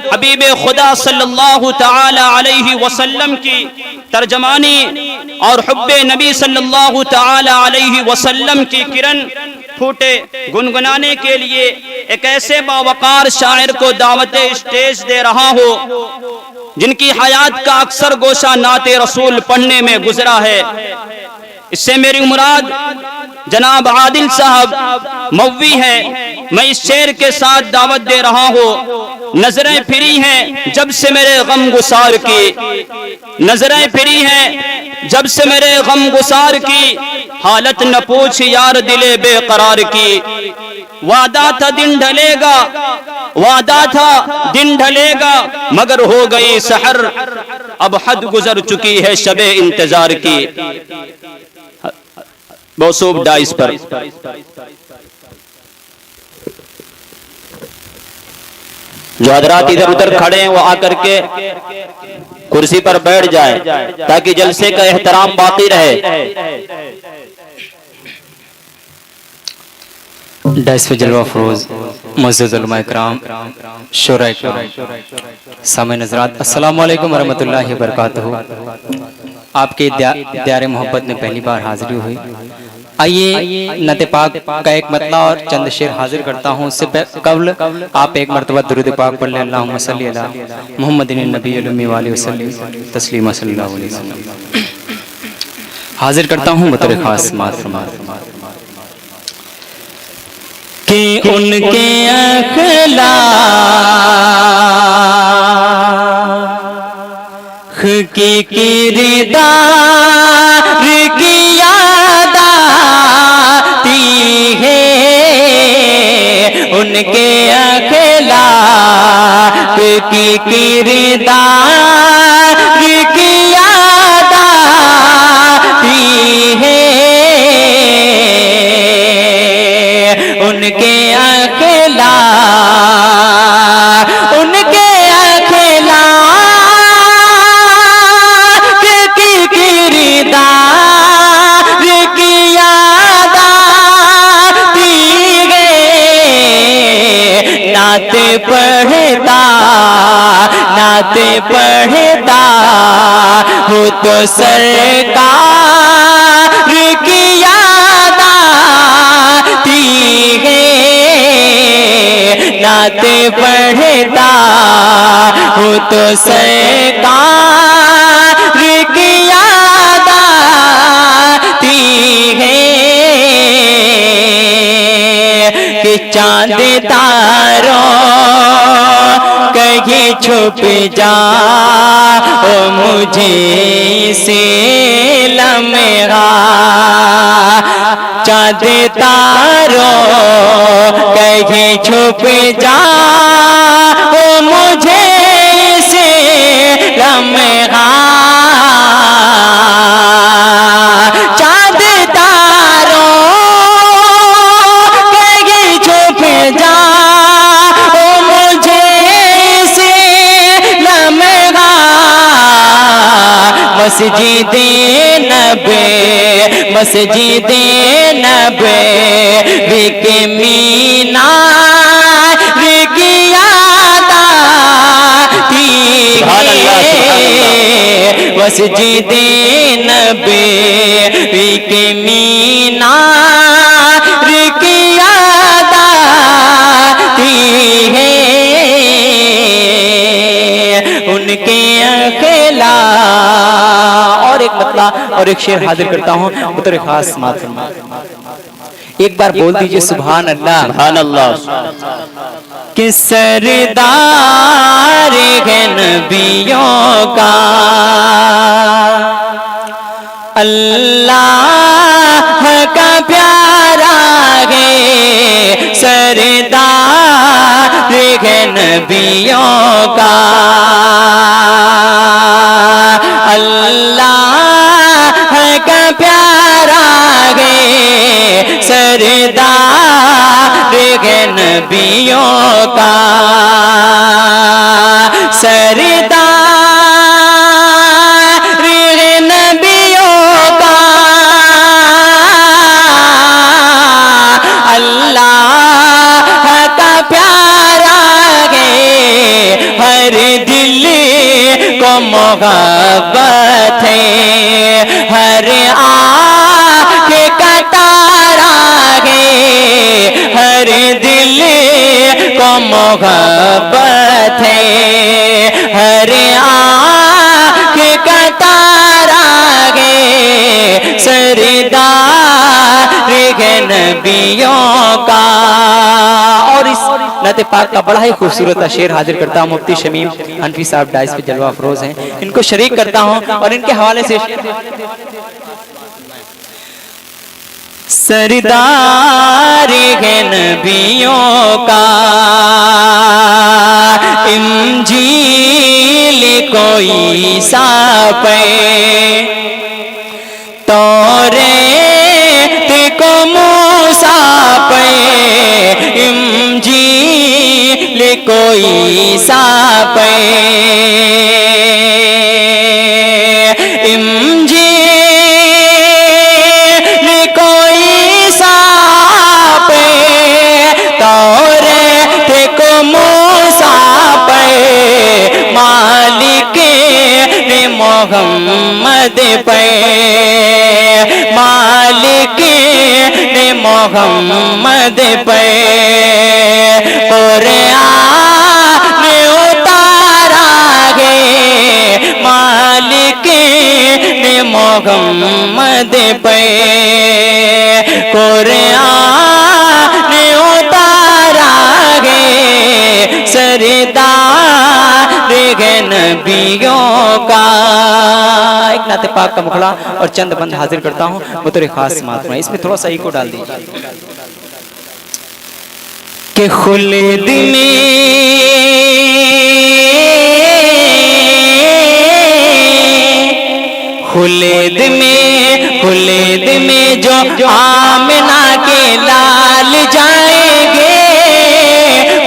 हबीब खुदा सल्लल्लाहु ताला अलैहि वसल्लम की तर्जमानी और हुब्बे नबी सल्लल्लाहु ताला अलैहि वसल्लम की किरण फूटे गुनगुनाने के लिए एक ऐसे बावकार शायर को दावत स्टेज दे रहा हो जिनकी हयात का अक्सर गोशा नाते रसूल पढ़ने में गुजरा है। इससे मेरी मुराद जनाब आदिल साहब मौवी है। मैं इस शेर के साथ दावत दे रहा हूँ। नजरें फिरी हैं जब से मेरे गम गुसार की, नजरें फिरी हैं जब से मेरे गम गुसार की, हालत न पूछ यार दिले बेकरार की। वादा था दिन ढलेगा, वादा था दिन ढलेगा, मगर हो गई सहर, अब हद गुजर चुकी है शबे इंतजार की। मौसूफ डाइस पर जो हजरात इधर उधर खड़े हैं वो आकर के कुर्सी पर बैठ जाए ताकि जलसे का एहतराम बाकी रहे। डाइस पे जलवा फरोज मस्जिद उलमा इकराम शोरा इकराम सामईन हज़रात अस्सलामु अलैकुम वरहमतुल्लाहि वबरकातुहू। आपके द्यारे मोहब्बत में पहली बार हाजिरी हुई। आइए नत पाक का एक मतला और चंद शेर हाजिर करता हूँ। उससे कबल आप एक मरतबा दुरूद पाक पढ़ लें। अल्लाहुम्मा सल्ली अला मुहम्मदिन नबील उम्मी व आलिहि वसल्लम तस्लीमा सल्लल्लाहु अलैहि वसल्लम। हाजिर करता हूँ बतौर खास कि उनके अखलाक की किरदार की याद आती है, उनके अखलाक की किरदार की याद आती है, उनके अखलाक, उनके अखलाक की किरदार की याद आती है। नाते पढ़ता, नाते पढ़ता हो तो सरकार की याद आती है, नाते पढ़ता हो तो सरकार की याद आती है। कि चांद तारों कहीं छुप जा ओ मुझे से लम्हा, चांद तारों कहीं छुप जा ओ मुझे से लम्हा, चांद तारों कहीं छुप जा ओ मुझे से लम्हा। मस्जिदे नबी, मस्जिदे नबी के मीनार की याद आती है, मस्जिदे नबी के मीनार की याद आती है, उनके अखलाक। और एक मतला और एक शेर हाजिर करता हूँ बतौर खास मातम। एक बार बोल दीजिए सुभान अल्लाह, सुभान अल्लाह। कि सरदार है नबियों का अल्लाह का प्यारा है, सरदार है नबियों का अल्लाह का प्यारा है, सरदार है नबियों का, सरदार है नबियों का अल्लाह का प्यारा है, मोहब्बत है, हर आँख का तारा है, हर दिल को मोहब्बत है, हर आँख का तारा है, सरदार है नबियों का। और इस नत पाक का बड़ा ही खूबसूरत शेर हाजिर करता हूँ। मुफ्ती शमीम हनफी साहब डाइस पे जलवा अफरोज हैं, इनको शरीक करता हूँ और इनके हवाले से सरदार है नबियों का, इंजील कोई सापे तौरेत को मूसा पे, इंजील कोई सापे, इंजील कोई सापे तौरेत को मूसा पे, मालिक ने मोहम्मद पे, मालिक ने मोहम्मद पे कुरान उतारा है, मालिक ने मोहम्मद पे कुरान उतारा है, सरदार है नबियों का। एक नाते पाक का मुखड़ा और चंद बंद हाजिर करता हूँ बतौर खास समात में, इसमें थोड़ा सा इको डाल दीजिए कि खुल्द में जो आमिना के लाल जाएंगे,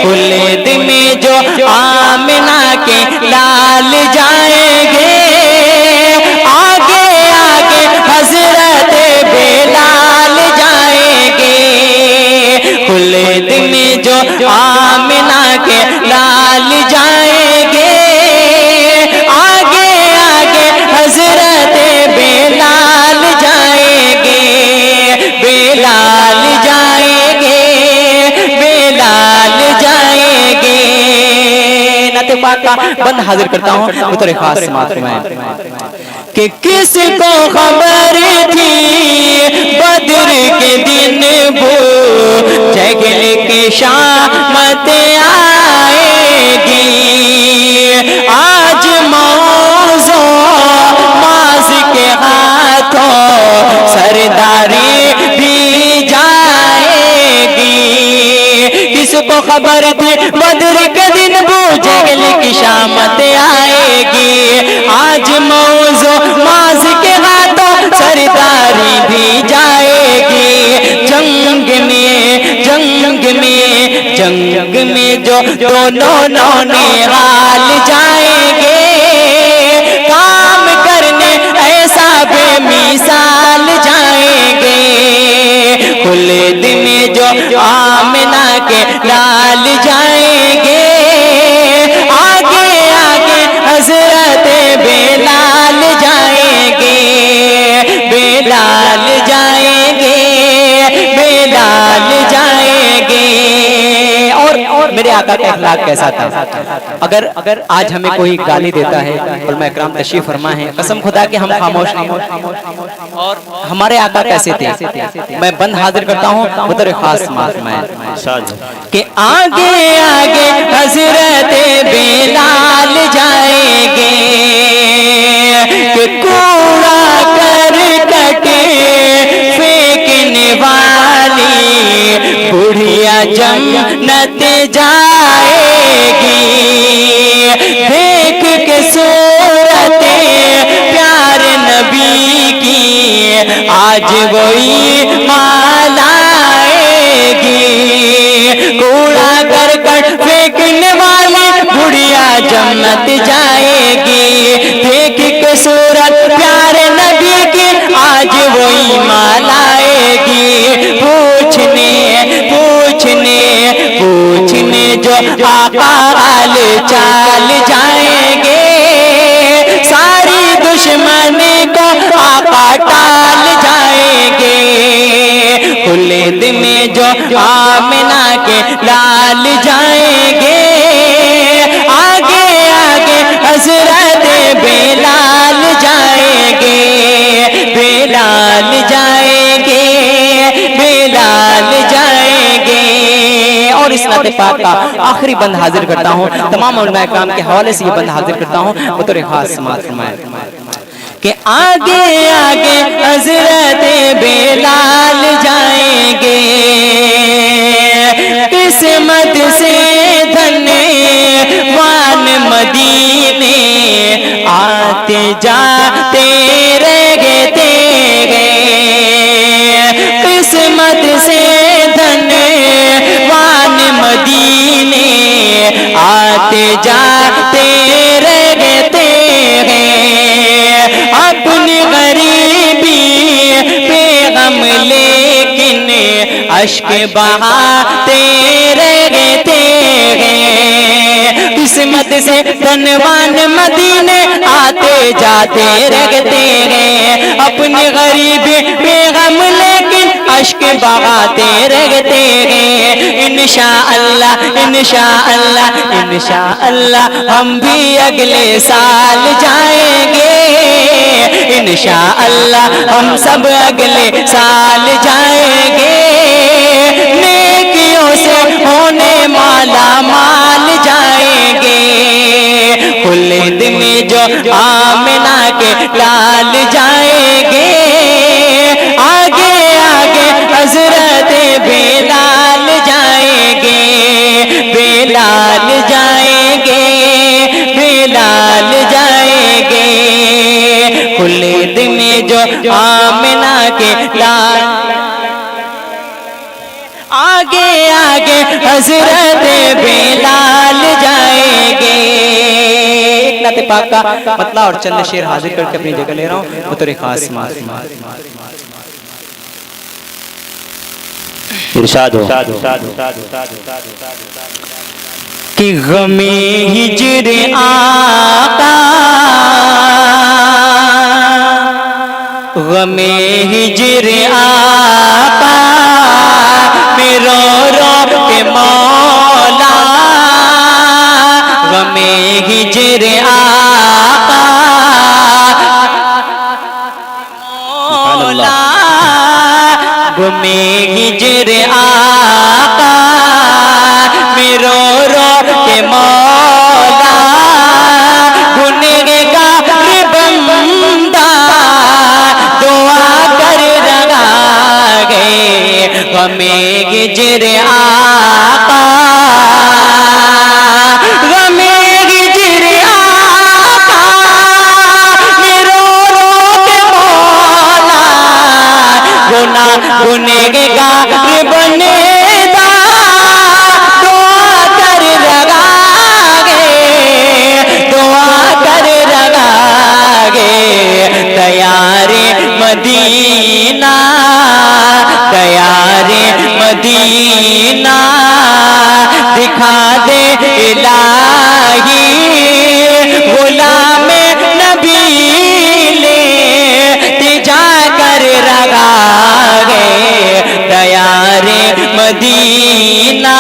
खुल्द में जो आमिना के लाल जाएंगे, आगे आगे हजरत बेलाल जाएंगे, खुल्द में जो आमिना के लाल जाएंगे, आगे आगे हजरत बेलाल जाएंगे, बेलाल जाएंगे, बेलाल जाएंगे। नाते पाक का बंद हाजिर करता हूँ बतौर खास समात में कि किसको खबर थी बद्र के दिन वो जगल के शामत आएगी, आज मौजो माज के हाथों सरदारी भी जाएगी। किसको खबर थी बद्र के दिन वो जगल की शामत आएगी, आज मौजो माज के हाथों सरदारी भी जाएगी। जंग में जो दोनों नौनिहाल जाएंगे, काम करने ऐसा बेमिसाल जाएंगे, खुल्द में जो आमिना के लाल जाएंगे, आगे आगे हजरत बेलाल जाएंगे, बेलाल जाएंगे, बेलाल जाएंगे। और मेरे आका का अखलाक कैसा था? अगर आज हमें कोई गाली देता है, उलमा इकराम तशरीफ फरमा है, कसम खुदा के हम खामोश नहीं। और हमारे आका कैसे थे? मैं बंद हाजिर करता हूँ बतौर खास कि आगे आगे हजरत बेलाल जाएंगे, कि कूड़ा करकट फेंकने वाली बुढ़िया जन्नत जाएगी, देख के सूरत प्यार नबी की आज वही मालाएगी, कूड़ा करकट फेंकने वाली बुढ़िया जन्नत जाएगी, देख के सूरत प्यार नबी की आज वही मालाएगी। पूछने जो आका हाल चाल जाएंगे, आमिना के लाल जाएंगे, आगे आगे हजरत बेलाल जाएंगे, बेलाल जाएंगे, बेलाल जाएंगे। और इस नाते पाक का आखिरी बंद हाजिर करता हूँ, तमाम उलमा इकराम के हवाले से ये बंद हाजिर करता हूँ, बतौर खास समाअत फरमाएं कि आगे आगे हजरत बेलाल जाएंगे, किस्मत से धन्यवान मदीने आते जाते रहते गए, किस्मत से धन्यवान मदीने आते जाते रहते हैं। अपनी गरीबी पे गम लेकिन अश्क बहाते रहते हैं, किस्मत से धनवान मदीने आते जाते रहते हैं। अपनी गरीबी पे गम लेकिन अश्क बहाते रहते हैं। इंशाअल्लाह इंशाअल्लाह इंशाअल्लाह हम भी अगले साल जाएंगे, इंशाअल्लाह हम सब अगले साल जाएंगे। नेकियों से होने माला माल जाएंगे, खुल्द में जो आमिना के लाल जाएंगे, आगे आगे हजरत बेलाल जाएंगे, बेलाल जाएंगे, बेलाल जाएंगे। खुल्द में जो आमिना के लाल, आगे आगे हजरत बेलाल जाएंगे। एक नाते पाक का मतला और चंद शेर हाजिर करके अपनी जगह ले रहा हूँ, बतौर खास इरशाद हो कि गमे हिज्र आका, गमे हिज्र आका मेरो रो के मौला, गमे हिज्र आका मौला, गमे हिज्र आका मेरो रो के मौला, गुनहगार बंदा दुआ कर रहा है, गमे हिज्र आका, गमे हिज्र आका मेरो रो के मौला, गुनहगार बनेदा दुआ कर रहा है, दुआ कर रहा है। तैयारे मदीना, तैयारे मदीना दिखा दे इलाही, गुलाम नबी ले तिजा कर रहा है। तैयारे मदीना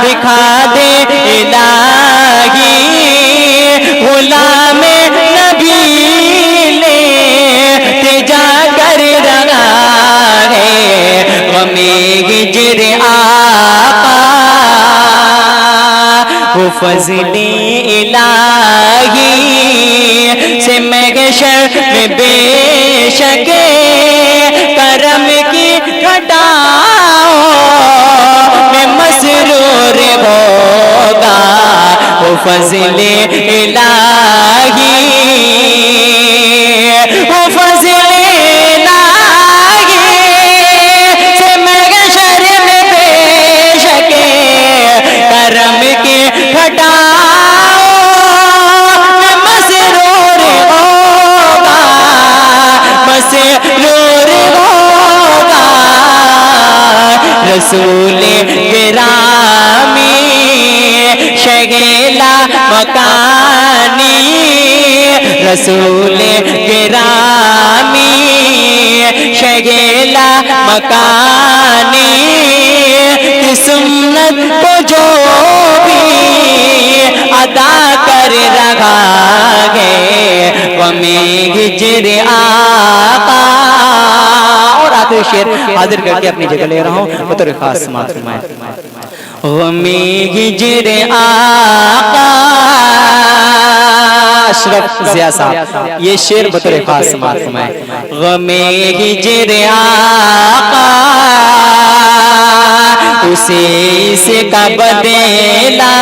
दिखा दे इलाही, गुलाम नबी ले तिजा कर रहा है। गमे हिज्र आका वो फज़ले इलाही से महशर में बेशक करम की घटाओ में मसरूर होगा, वो फज़ले इलाही, वो फज़ले इलाही से महशर में बेशक करम की घटाओ में मसरूर होगा, मसरूर होगा। रसूल गिरामी शगेला मकानी, रसूल गिरामी शगेला मकानी सुन्नत को जो भी अदा कर रहा है गमे हिजर आका। और आखिरी शेर हाजिर करके अपनी जगह ले रहा हूँ, बतौर खास समाअत फरमाएं। गमे हिजर आका अशरफ ज़िया साहब, ये शेर बतौर खास समाअत फरमाएं। गमे हिजर आका उसे इसका बदला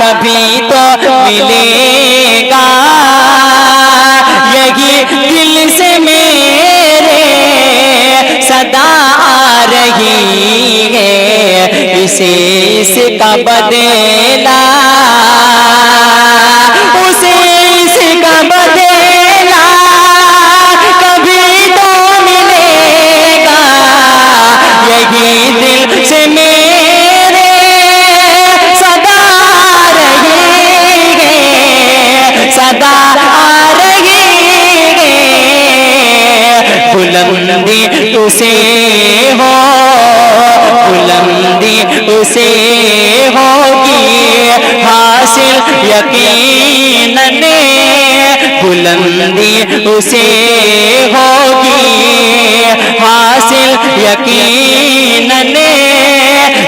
कभी तो मिलेगा, यही दिल से मेरे सदा आ रही है, इसे इसका बदला, उसे इसका बदला कभी तो मिलेगा, यही दिल से मेरे सदा रही है, सदा आ रही है। बुलंदी उसे हो, बुलंदी उसे होगी हासिल यकीनन, बुलंदी उसे होगी हासिल यकीनन,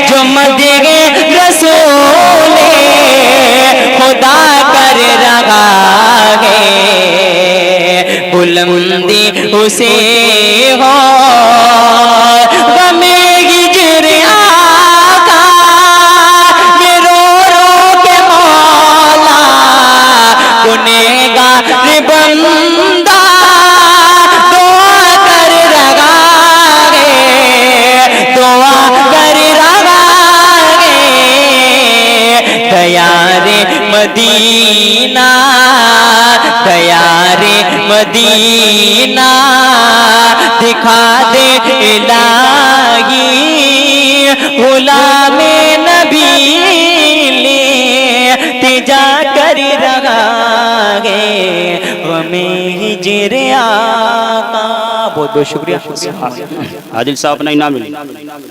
जो मदीने रसूले खुदा कर रहा है, बुलंदी उसे हो। गमे हिजर आका ये रो रो के मौला गुनहगार बंदा दुआ कर रहा है, दुआ कर रहा है। दया रे मदीना, दया रे मदीना दिखा दे इलाही, गुलामे नबी ले तिजा कर रहा है गमे हिजर आका। बहुत बहुत शुक्रिया। आदिल साहब अपना इनाम मिले।